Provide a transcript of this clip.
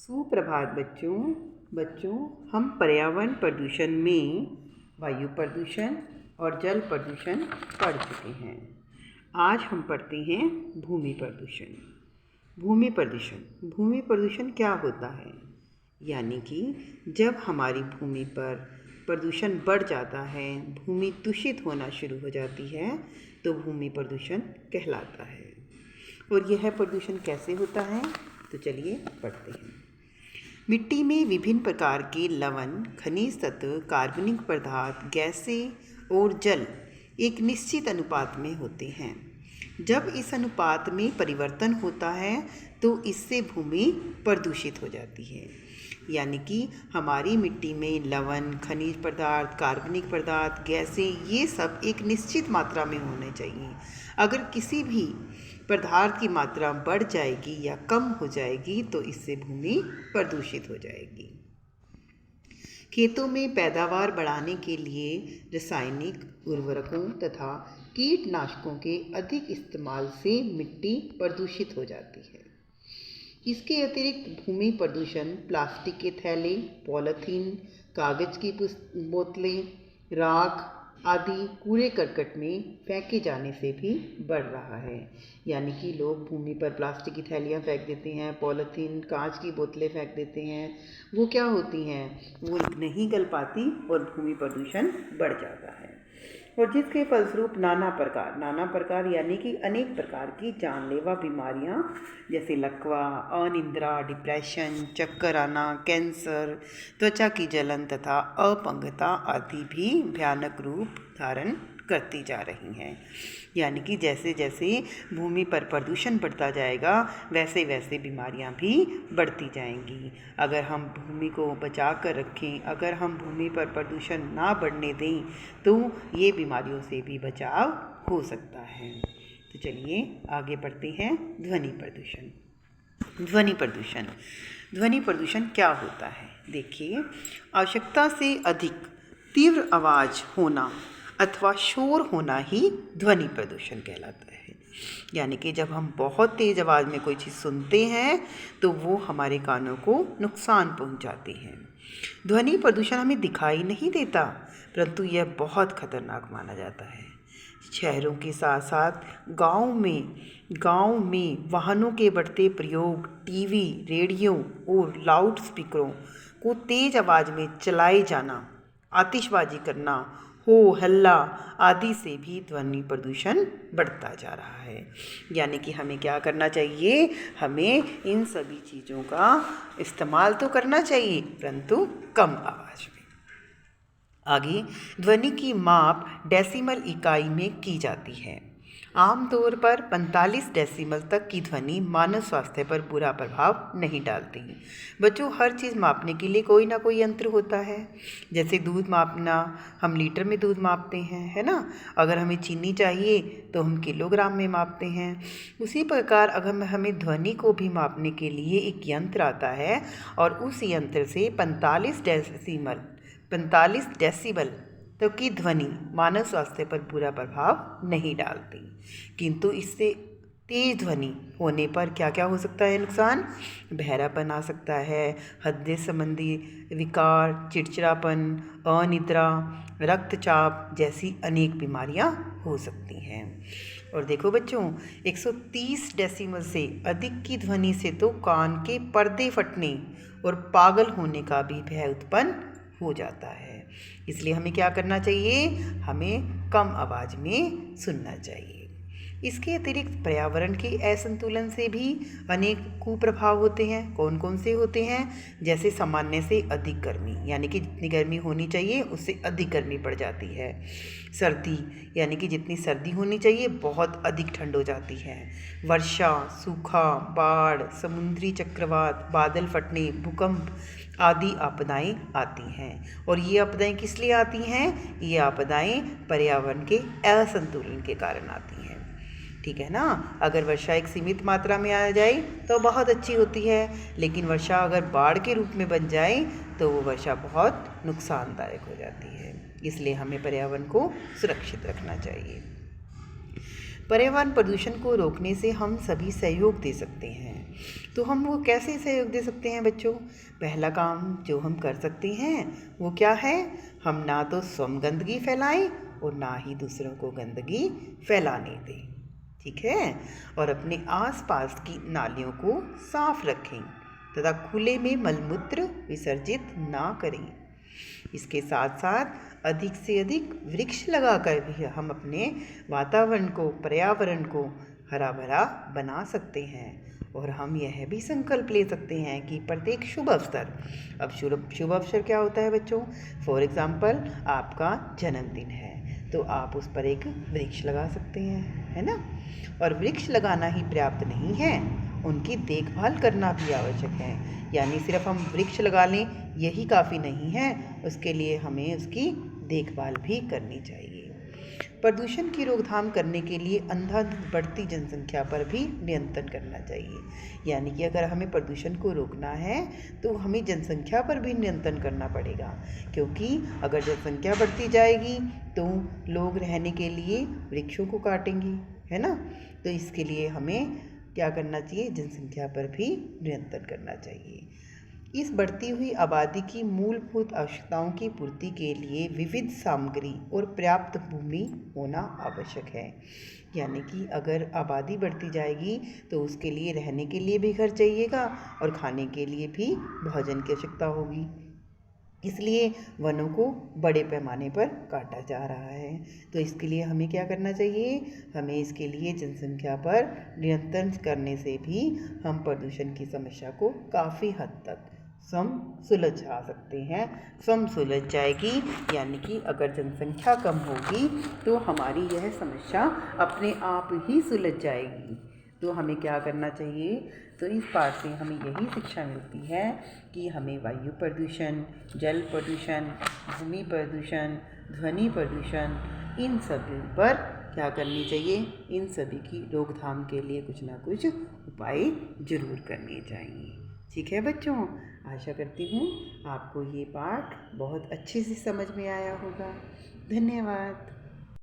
सुप्रभात बच्चों। हम पर्यावरण प्रदूषण में वायु प्रदूषण और जल प्रदूषण पढ़ चुके हैं। आज हम पढ़ते हैं भूमि प्रदूषण। भूमि प्रदूषण क्या होता है? यानी कि जब हमारी भूमि पर प्रदूषण बढ़ जाता है, भूमि दूषित होना शुरू हो जाती है, तो भूमि प्रदूषण कहलाता है। और यह प्रदूषण कैसे होता है? तो चलिए पढ़ते हैं। मिट्टी में विभिन्न प्रकार के लवण, खनिज तत्व, कार्बनिक पदार्थ, गैसें और जल एक निश्चित अनुपात में होते हैं। जब इस अनुपात में परिवर्तन होता है तो इससे भूमि प्रदूषित हो जाती है। यानी कि हमारी मिट्टी में लवण, खनिज पदार्थ, कार्बनिक पदार्थ, गैसें, ये सब एक निश्चित मात्रा में होने चाहिए। अगर किसी भी पदार्थ की मात्रा बढ़ जाएगी या कम हो जाएगी तो इससे भूमि प्रदूषित हो जाएगी। खेतों में पैदावार बढ़ाने के लिए रासायनिक उर्वरकों तथा कीटनाशकों के अधिक इस्तेमाल से मिट्टी प्रदूषित हो जाती है। इसके अतिरिक्त भूमि प्रदूषण प्लास्टिक के थैले, पॉलीथीन, कागज़ की बोतलें, राख आदि कूड़े करकट में फेंके जाने से भी बढ़ रहा है। यानी कि लोग भूमि पर प्लास्टिक की थैलियाँ फेंक देते हैं, पॉलीथीन, कांच की बोतलें फेंक देते हैं। वो क्या होती हैं? वो नहीं गल पाती और भूमि प्रदूषण बढ़ जाता है। और जिसके फलस्वरूप नाना प्रकार यानी कि अनेक प्रकार की जानलेवा बीमारियां जैसे लकवा, अनिद्रा, डिप्रेशन, चक्कर आना, कैंसर, त्वचा की जलन तथा अपंगता आदि भी भयानक रूप धारण करती जा रही हैं। यानी कि जैसे जैसे भूमि पर प्रदूषण बढ़ता जाएगा वैसे वैसे बीमारियां भी बढ़ती जाएंगी। अगर हम भूमि को बचा कर रखें, अगर हम भूमि पर प्रदूषण ना बढ़ने दें तो ये बीमारियों से भी बचाव हो सकता है। तो चलिए आगे बढ़ते हैं। ध्वनि प्रदूषण क्या होता है? देखिए, आवश्यकता से अधिक तीव्र आवाज़ होना अथवा शोर होना ही ध्वनि प्रदूषण कहलाता है। यानी कि जब हम बहुत तेज़ आवाज़ में कोई चीज़ सुनते हैं तो वो हमारे कानों को नुकसान पहुंचाती है। ध्वनि प्रदूषण हमें दिखाई नहीं देता, परंतु यह बहुत खतरनाक माना जाता है। शहरों के साथ साथ गांव में वाहनों के बढ़ते प्रयोग, टीवी, रेडियो और लाउड स्पीकरों को तेज़ आवाज़ में चलाए जाना, आतिशबाजी करना, हो हल्ला आदि से भी ध्वनि प्रदूषण बढ़ता जा रहा है। यानी कि हमें क्या करना चाहिए? हमें इन सभी चीज़ों का इस्तेमाल तो करना चाहिए, परंतु कम आवाज़ में। आगे, ध्वनि की माप डेसिमल इकाई में की जाती है। आमतौर पर 45 डेसिमल तक की ध्वनि मानव स्वास्थ्य पर बुरा प्रभाव नहीं डालती। बच्चों, हर चीज़ मापने के लिए कोई ना कोई यंत्र होता है। जैसे दूध मापना, हम लीटर में दूध मापते हैं, है ना? अगर हमें चीनी चाहिए तो हम किलोग्राम में मापते हैं। उसी प्रकार अगर हमें ध्वनि को भी मापने के लिए एक यंत्र आता है और उस यंत्र से 45 डेसिबल तक की ध्वनि मानव स्वास्थ्य पर बुरा प्रभाव नहीं डालती। किंतु इससे तेज ध्वनि होने पर क्या क्या हो सकता है नुकसान? बहरापन आ सकता है, हृदय संबंधी विकार, चिड़चिड़ापन, अनिद्रा, रक्तचाप जैसी अनेक बीमारियां हो सकती हैं। और देखो बच्चों, 130 डेसिमल से अधिक की ध्वनि से तो कान के पर्दे फटने और पागल होने का भी भय उत्पन्न हो जाता है। इसलिए हमें क्या करना चाहिए? हमें कम आवाज़ में सुनना चाहिए। इसके अतिरिक्त पर्यावरण के असंतुलन से भी अनेक कुप्रभाव होते हैं। कौन कौन से होते हैं? जैसे सामान्य से अधिक गर्मी, यानी कि जितनी गर्मी होनी चाहिए उससे अधिक गर्मी पड़ जाती है। सर्दी, यानी कि जितनी सर्दी होनी चाहिए बहुत अधिक ठंड हो जाती है। वर्षा, सूखा, बाढ़, समुद्री चक्रवात, बादल फटने, भूकंप आदि आपदाएं आती हैं। और ये आपदाएं किस लिए आती हैं? ये आपदाएं पर्यावरण के असंतुलन के कारण आती हैं। ठीक है ना? अगर वर्षा एक सीमित मात्रा में आ जाए तो बहुत अच्छी होती है, लेकिन वर्षा अगर बाढ़ के रूप में बन जाए तो वो वर्षा बहुत नुकसानदायक हो जाती है। इसलिए हमें पर्यावरण को सुरक्षित रखना चाहिए। पर्यावरण प्रदूषण को रोकने से हम सभी सहयोग दे सकते हैं। तो हम वो कैसे सहयोग दे सकते हैं बच्चों? पहला काम जो हम कर सकते हैं वो क्या है? हम ना तो स्वयं गंदगी फैलाएं और ना ही दूसरों को गंदगी फैलाने दें। ठीक है? और अपने आसपास की नालियों को साफ रखें तथा खुले में मलमूत्र विसर्जित ना करें। इसके साथ साथ अधिक से अधिक वृक्ष लगाकर भी हम अपने वातावरण को, पर्यावरण को हरा भरा बना सकते हैं। और हम यह भी संकल्प ले सकते हैं कि प्रत्येक शुभ अवसर, अब शुभ अवसर क्या होता है बच्चों? फॉर एग्ज़ाम्पल आपका जन्मदिन है तो आप उस पर एक वृक्ष लगा सकते हैं, है ना? और वृक्ष लगाना ही पर्याप्त नहीं है, उनकी देखभाल करना भी आवश्यक है। यानी सिर्फ हम वृक्ष लगा लें यही काफ़ी नहीं है, उसके लिए हमें उसकी देखभाल भी करनी चाहिए। प्रदूषण की रोकथाम करने के लिए अंधाधुंध बढ़ती जनसंख्या पर भी नियंत्रण करना चाहिए। यानी कि अगर हमें प्रदूषण को रोकना है तो हमें जनसंख्या पर भी नियंत्रण करना पड़ेगा, क्योंकि अगर जनसंख्या बढ़ती जाएगी तो लोग रहने के लिए वृक्षों को काटेंगे, है ना? तो इसके लिए हमें क्या करना चाहिए? जनसंख्या पर भी नियंत्रण करना चाहिए। इस बढ़ती हुई आबादी की मूलभूत आवश्यकताओं की पूर्ति के लिए विविध सामग्री और पर्याप्त भूमि होना आवश्यक है। यानी कि अगर आबादी बढ़ती जाएगी तो उसके लिए रहने के लिए भी घर चाहिएगा और खाने के लिए भी भोजन की आवश्यकता होगी। इसलिए वनों को बड़े पैमाने पर काटा जा रहा है। तो इसके लिए हमें क्या करना चाहिए? हमें इसके लिए जनसंख्या पर नियंत्रण करने से भी हम प्रदूषण की समस्या को काफ़ी हद तक सुलझा सकते हैं, सुलझ जाएगी। यानी कि अगर जनसंख्या कम होगी तो हमारी यह समस्या अपने आप ही सुलझ जाएगी। तो हमें क्या करना चाहिए? तो इस पाठ से हमें यही शिक्षा मिलती है कि हमें वायु प्रदूषण, जल प्रदूषण, भूमि प्रदूषण, ध्वनि प्रदूषण, इन सभी पर क्या करनी चाहिए? इन सभी की रोकथाम के लिए कुछ ना कुछ उपाय जरूर करने चाहिए। ठीक है बच्चों, आशा करती हूँ आपको ये पाठ बहुत अच्छे से समझ में आया होगा। धन्यवाद।